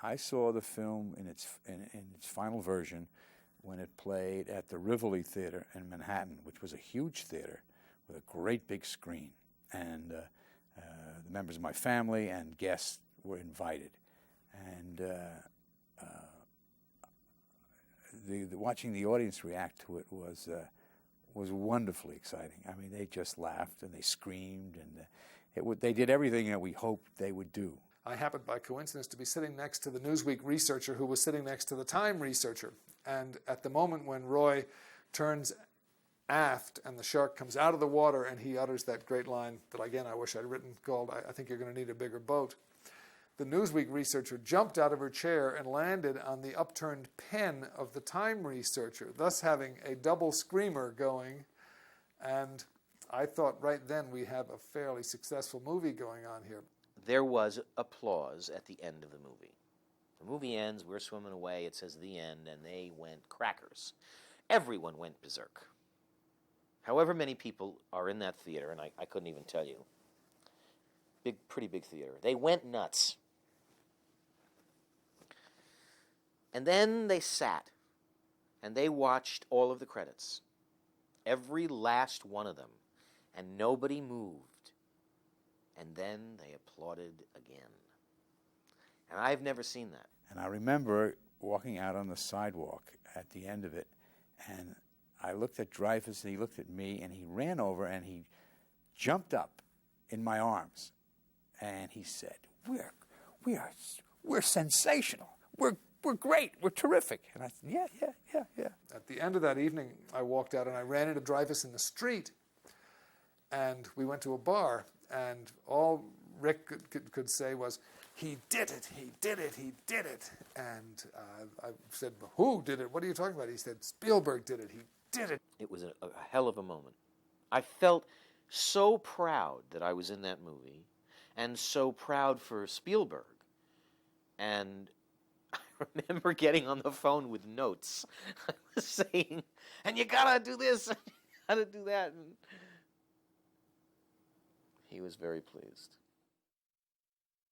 I saw the film in its final version when it played at the Rivoli Theater in Manhattan, which was a huge theater with a great big screen. And the members of my family and guests were invited. And watching the audience react to it was wonderfully exciting. I mean, they just laughed and they screamed, and they did everything that we hoped they would do. I happened by coincidence to be sitting next to the Newsweek researcher who was sitting next to the Time researcher. And at the moment when Roy turns aft and the shark comes out of the water and he utters that great line that, again, I wish I'd written, called, I think you're going to need a bigger boat, the Newsweek researcher jumped out of her chair and landed on the upturned pen of the Time researcher, thus having a double screamer going. And I thought right then we have a fairly successful movie going on here. There was applause at the end of the movie. The movie ends, we're swimming away, it says the end, and they went crackers. Everyone went berserk. However many people are in that theater, and I couldn't even tell you. Pretty big theater. They went nuts. And then they sat, and they watched all of the credits. Every last one of them. And nobody moved. And then they applauded again. And I've never seen that. And I remember walking out on the sidewalk at the end of it, and I looked at Dreyfuss, and he looked at me, and he ran over, and he jumped up in my arms, and he said, "We're sensational. We're great. We're terrific." And I said, yeah. At the end of that evening, I walked out, and I ran into Dreyfuss in the street, and we went to a bar, and all Rick could say was, "He did it, he did it, he did it." And I said, "Who did it? What are you talking about?" He said, "Spielberg did it, he did it." It was a hell of a moment. I felt so proud that I was in that movie, and so proud for Spielberg. And I remember getting on the phone with notes. I was saying, "And you gotta do this, and you gotta do that." And he was very pleased.